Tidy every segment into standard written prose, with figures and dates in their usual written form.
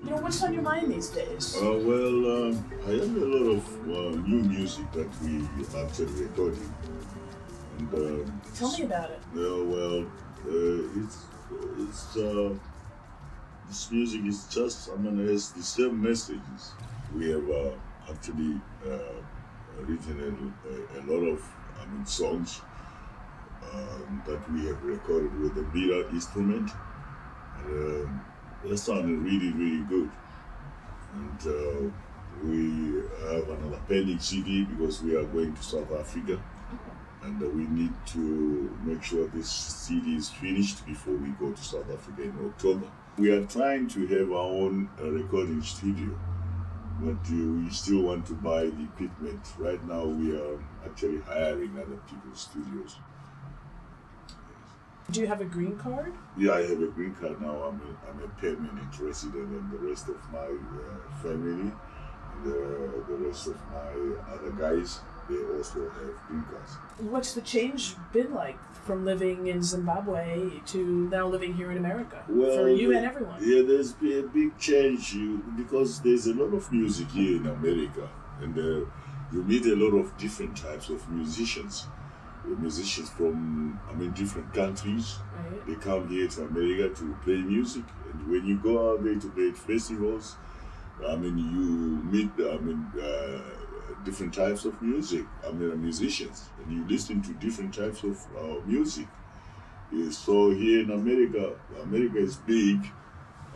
What's on your mind these days? I have a lot of new music that we actually recorded. And, Tell me about it. it's this music is just, it's the same messages. We have actually written a lot of, songs that we have recorded with the bira instrument. And they sounded really, really good. And we have another pending CD because we are going to South Africa. And we need to make sure this CD is finished before we go to South Africa in October. We are trying to have our own recording studio, but we still want to buy the equipment. Right now we are actually hiring other people's studios. Do you have a green card? Yeah, I have a green card now. I'm a permanent resident, and the rest of my family, and the rest of my other guys, they also have green cards. What's the change been like from living in Zimbabwe to now living here in America for you and everyone? Yeah, there's been a big change because there's a lot of music here in America, and you meet a lot of different types of musicians. Musicians from different countries. Right. They come here to America to play music, and when you go out there to play at festivals, you meet different types of music. Musicians, and you listen to different types of music. Yeah, so here in America, America is big,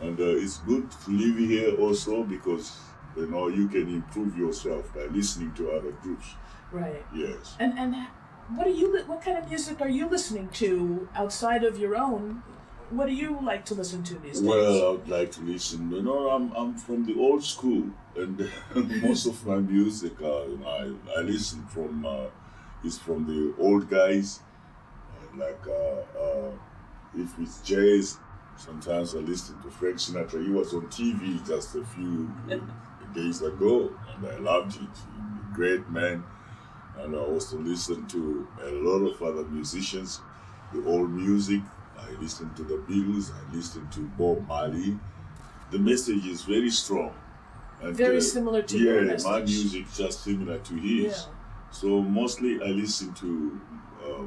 and it's good to live here also because you can improve yourself by listening to other groups. Right. Yes. And what kind of music are you listening to outside of your own? What do you like to listen to these days? Well, I'd like to listen. I'm from the old school, and most of my music, I listen from is from the old guys. If it's jazz, sometimes I listen to Frank Sinatra. He was on TV just a few days ago, and I loved it. A great man. And I also listen to a lot of other musicians, the old music. I listen to the Beatles, I listen to Bob Marley. The message is very strong. And, very similar to your message. Yeah, my music is just similar to his. Yeah. So mostly I listen to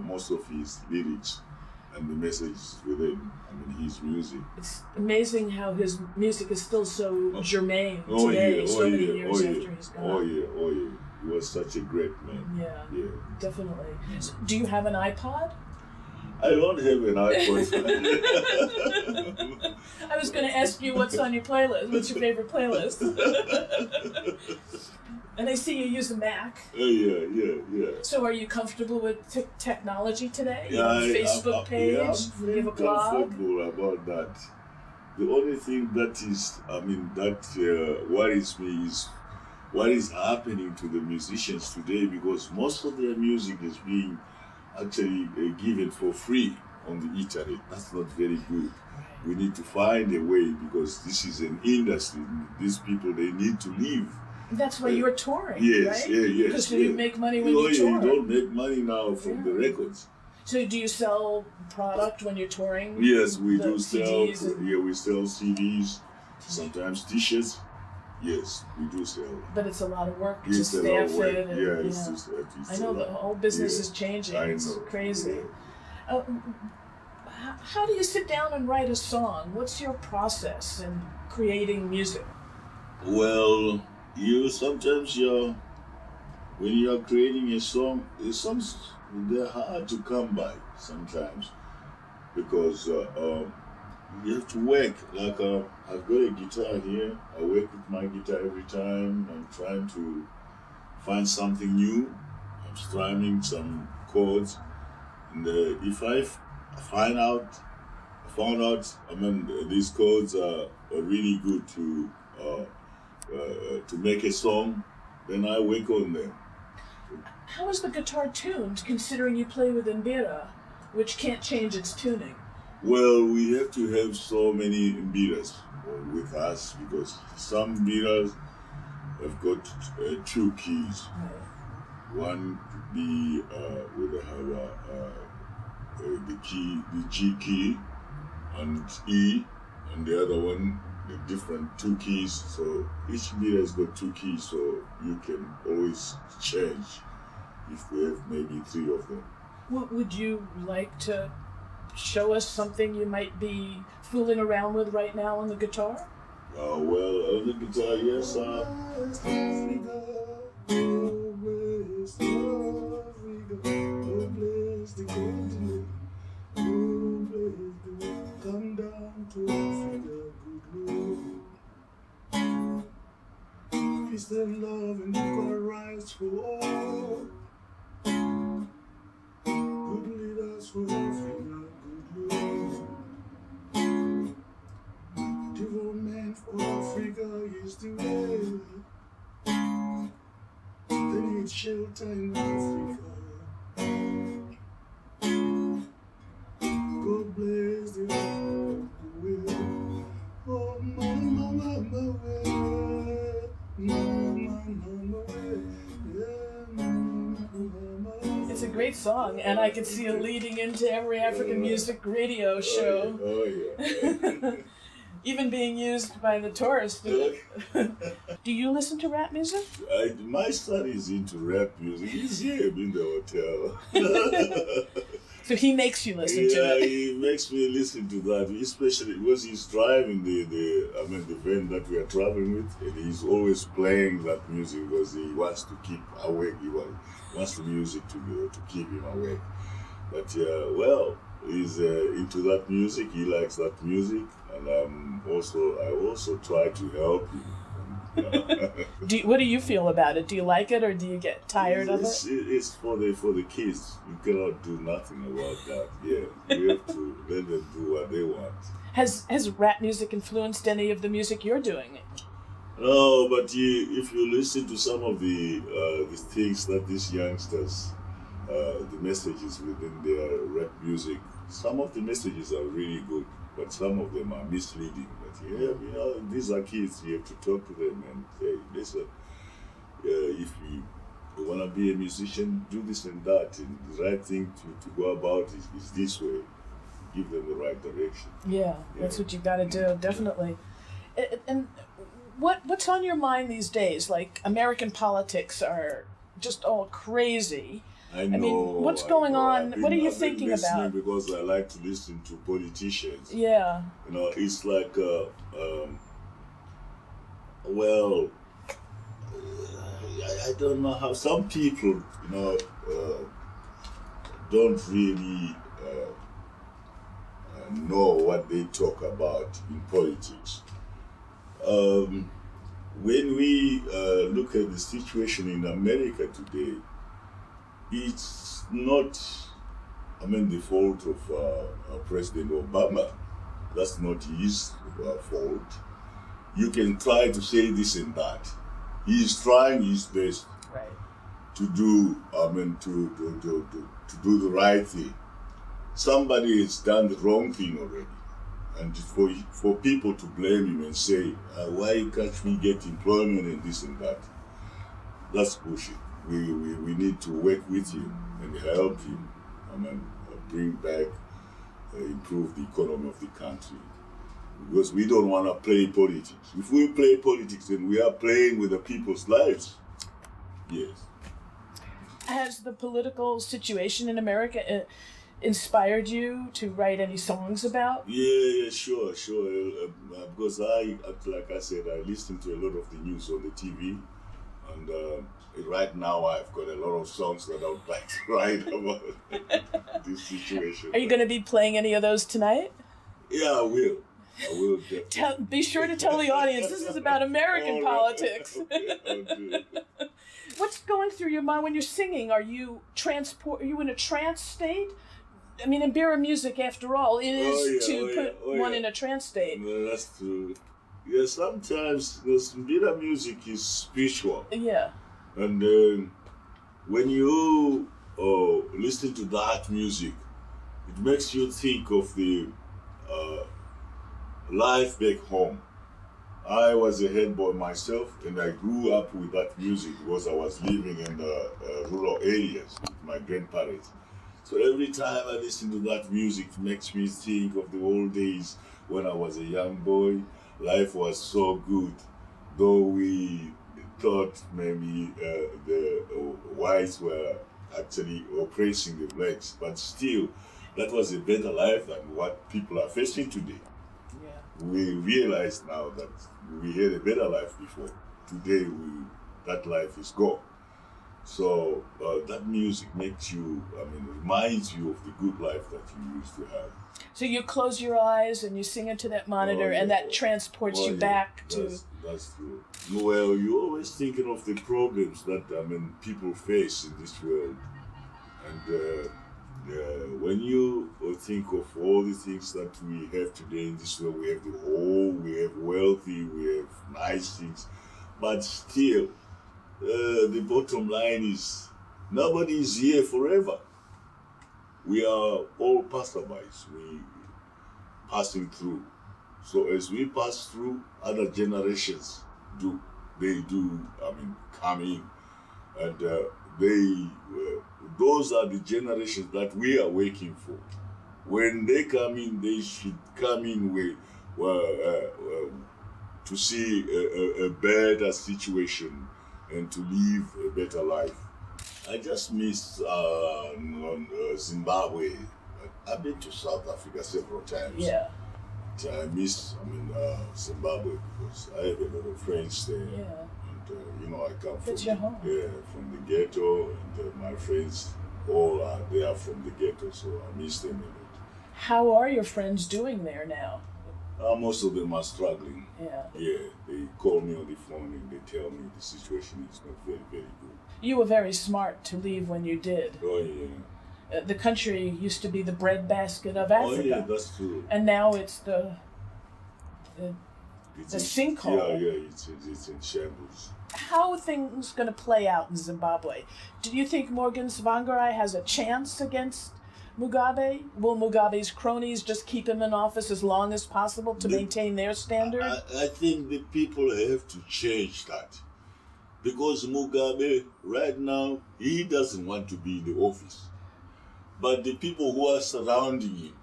most of his lyrics and the messages within his music. It's amazing how his music is still so germane today, so many years after he's gone. Oh yeah. He was such a great man. Yeah, definitely. So, do you have an iPod? I don't have an iPod. I was going to ask you what's on your playlist. What's your favorite playlist? And I see you use a Mac. Yeah. So are you comfortable with technology today? Yeah, you have a Facebook page? I'm You have a blog? comfortable about that. The only thing that is, worries me is what is happening to the musicians today, because most of their music is being actually given for free on the internet. That's not very good. We need to find a way, because this is an industry. These people, they need to live. That's why you're touring, yes, right? Yes, because you make money when you tour. You don't make money now from the records. So do you sell product when you're touring? Yes, we do sell. CDs We sell CDs, sometimes T-shirts. Yes, we do sell. But it's a lot of work to It's staff it. And, it's I know the whole business is changing. I know. It's crazy. Yeah. How do you sit down and write a song? What's your process in creating music? Well, sometimes when you are creating a song, songs, they're hard to come by sometimes, because you have to work. Like I've got a guitar here. I work with my guitar every time. I'm trying to find something new. I'm strumming some chords, and if I found out, these chords are really good to make a song, then I work on them. How is the guitar tuned, considering you play with Mbira, which can't change its tuning? Well, we have to have so many mbiras with us, because some mbiras have got 2 keys. One could be would have the G key and E, and the other one the different two keys. So each beat has got two keys, so you can always change if we have maybe three of them. What would you like to show us something you might be fooling around with right now on the guitar? Well, on the guitar, yes. Come down to Africa, good Lord. Peace and love and equal rights for all. Good leaders for Africa, good Lord. Development for Africa is the way. They need shelter in Africa. God bless the will. Oh, mama, mama, way. Mama, mama, way. Yeah, mama, mama. It's a great song, and I could see it leading into every African music radio show. Oh, yeah. Even being used by the tourists. Do you listen to rap music? My son is into rap music. He's here in the hotel. So he makes you listen to Yeah, it. he makes me listen to that, especially because he's driving the van that we are traveling with, and he's always playing that music because he wants to keep awake. He wants the music to keep him awake. But well, he's into that music. He likes that music, and I also try to help him. What do you feel about it? Do you like it, or do you get tired of it? It's for the kids. You cannot do nothing about that. Yeah, you have to let them do what they want. Has rap music influenced any of the music you're doing? No, but if you listen to some of the things that these youngsters, the messages within their rap music, some of the messages are really good, but some of them are misleading. But yeah, these are kids. You have to talk to them and say, listen, if you want to be a musician, do this and that, and the right thing to go about is this way. Give them the right direction. Yeah, that's what you got to do, definitely. And what's on your mind these days? Like, American politics are just all crazy. I mean, what's going on? What are you thinking about? Because I like to listen to politicians. Yeah. It's like, well, I don't know how some people, don't really know what they talk about in politics. When we look at the situation in America today, it's not, the fault of President Obama. That's not his fault. You can try to say this and that. He is trying his best to do, to do the right thing. Somebody has done the wrong thing already. And for people to blame him and say, why can't we get employment and this and that? That's bullshit. We need to work with him and help him, bring back, improve the economy of the country. Because we don't want to play politics. If we play politics, then we are playing with the people's lives. Yes. Has the political situation in America inspired you to write any songs about? Yeah, sure. Because like I said, I listen to a lot of the news on the TV, and right now I've got a lot of songs that I would like to write about this situation. Are you going to be playing any of those tonight? Yeah, I will definitely. Be sure to tell the audience this is about American politics. Okay, I'll do it. What's going through your mind when you're singing? Are you in a trance state? I mean, in Ibera music, after all, it is to put one in a trance state. No, that's true. Yeah, sometimes the Ibera music is spiritual. Yeah. And when you listen to that music, it makes you think of the life back home. I was a head boy myself, and I grew up with that music because I was living in the rural areas with my grandparents. So every time I listen to that music, it makes me think of the old days when I was a young boy, life was so good. Though we thought maybe the whites were actually oppressing the blacks, but still, that was a better life than what people are facing today. Yeah. We realize now that we had a better life before. Today, that life is gone. So that music makes you, reminds you of the good life that you used to have. So you close your eyes and you sing into that monitor, and that transports you back to. That's true. Well, you're always thinking of the problems that people face in this world, and when you think of all the things that we have today in this world, we have the whole, we have wealthy, we have nice things, but still, the bottom line is nobody is here forever. We are all passerbys. We passing through. So as we pass through, other generations come in, and those are the generations that we are waiting for. When they come in, they should come in with to see a better situation and to live a better life. I just miss Zimbabwe. I've been to South Africa several times. Yeah. I miss Zimbabwe because I have a lot of friends there. Yeah. And I come It's your home. from the ghetto, and my friends all are there from the ghetto, so I miss them a lot. How are your friends doing there now? Most of them are struggling. Yeah. Yeah, they call me on the phone and they tell me the situation is not very, very good. You were very smart to leave when you did. Oh, yeah. The country used to be the breadbasket of Africa. Oh, yeah, that's true. And now it's the sinkhole. Yeah, it's in shambles. How are things going to play out in Zimbabwe? Do you think Morgan Tsvangirai has a chance against Mugabe? Will Mugabe's cronies just keep him in office as long as possible to maintain their standard? I think the people have to change that. Because Mugabe, right now, he doesn't want to be in the office. But the people who are surrounding him,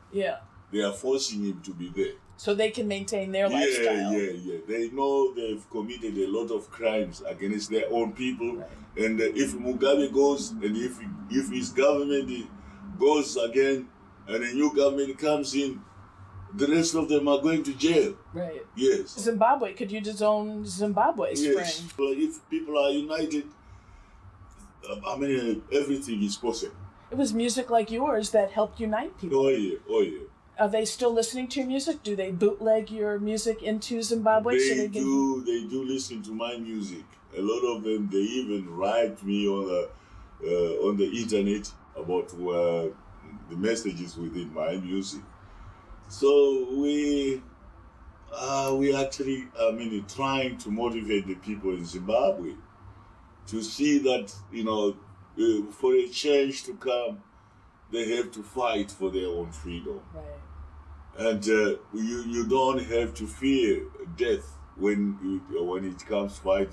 they are forcing him to be there. So they can maintain their lifestyle. Yeah. They know they've committed a lot of crimes against their own people. Right. And if Mugabe goes, and if his government goes again, and a new government comes in, the rest of them are going to jail. Right. Yes. Zimbabwe could you disown Zimbabwe spring? Yes. But if people are united, everything is possible. It was music like yours that helped unite people. Oh yeah. Are they still listening to your music? Do they bootleg your music into Zimbabwe? They do listen to my music. A lot of them, they even write me on the internet about the messages within my music. So we actually, trying to motivate the people in Zimbabwe to see that, for a change to come, they have to fight for their own freedom. Right. And you don't have to fear death when it comes to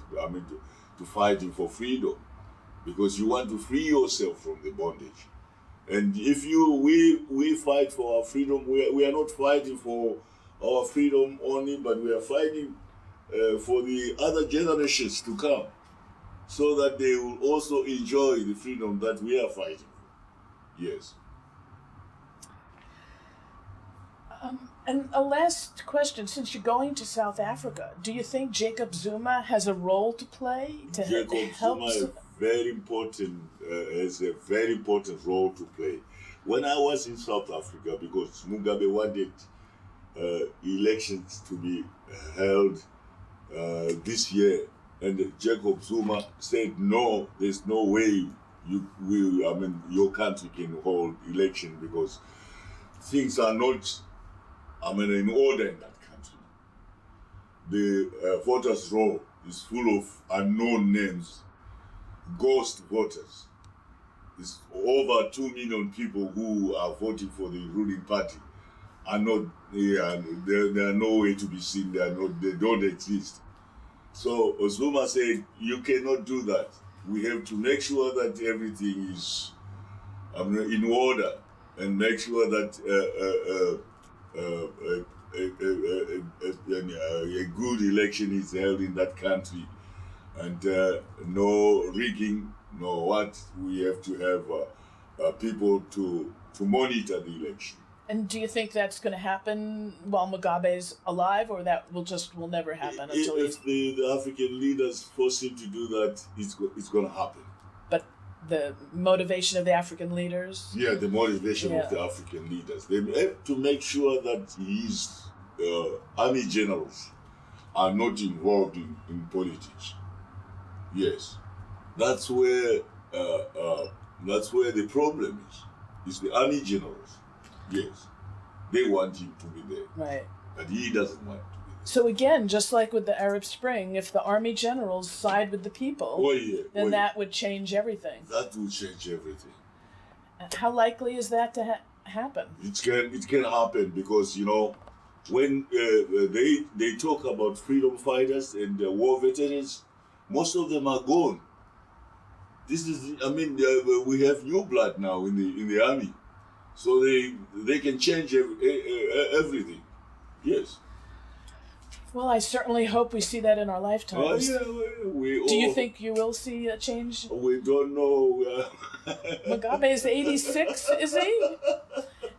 fighting for freedom, because you want to free yourself from the bondage. And if we fight for our freedom, we are not fighting for our freedom only, but we are fighting for the other generations to come, so that they will also enjoy the freedom that we are fighting for. Yes. And a last question, since you're going to South Africa, do you think Jacob Zuma has a role to play to help? Zuma has a very important role to play. When I was in South Africa, because Mugabe wanted elections to be held this year, and Jacob Zuma said, no, there's no way your country can hold election, because things are not in order in that country. The voters' roll is full of unknown names, ghost voters. It's over 2 million people who are voting for the ruling party are not here. They are nowhere to be seen. They don't exist. So Zuma said, you cannot do that. We have to make sure that everything is in order, and make sure that a good election is held in that country, and no rigging, no what. We have to have people to monitor the election. And do you think that's going to happen while Mugabe's alive, or that will never happen until If the African leaders force him to do that, it's going to happen. But the motivation of the African leaders? Yeah, the motivation of the African leaders. They have to make sure that his army generals are not involved in politics. Yes, that's where the problem is. It's the army generals. Yes, they want him to be there. Right. But he doesn't want to be there. So again, just like with the Arab Spring, if the army generals side with the people, then that would change everything. That would change everything. How likely is that to happen? It can happen because, when they talk about freedom fighters and war veterans, most of them are gone. We have new blood now in the army. So they can change everything. Yes. Well, I certainly hope we see that in our lifetimes. Do you think you will see a change? We don't know. Mugabe is 86, is he?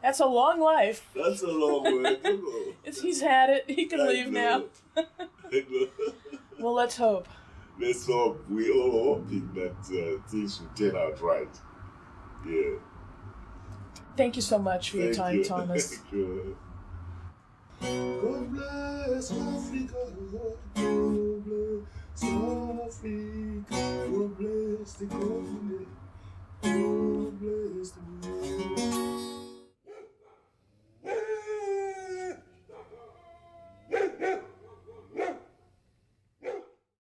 That's a long life. That's a long way to go. He's had it. He can leave now. Well, let's hope. Let's hope. We all hoping that things will turn out right. Yeah. Thank you so much for your time, Thomas. Thank you. God bless Africa. God bless Africa. God bless the continent.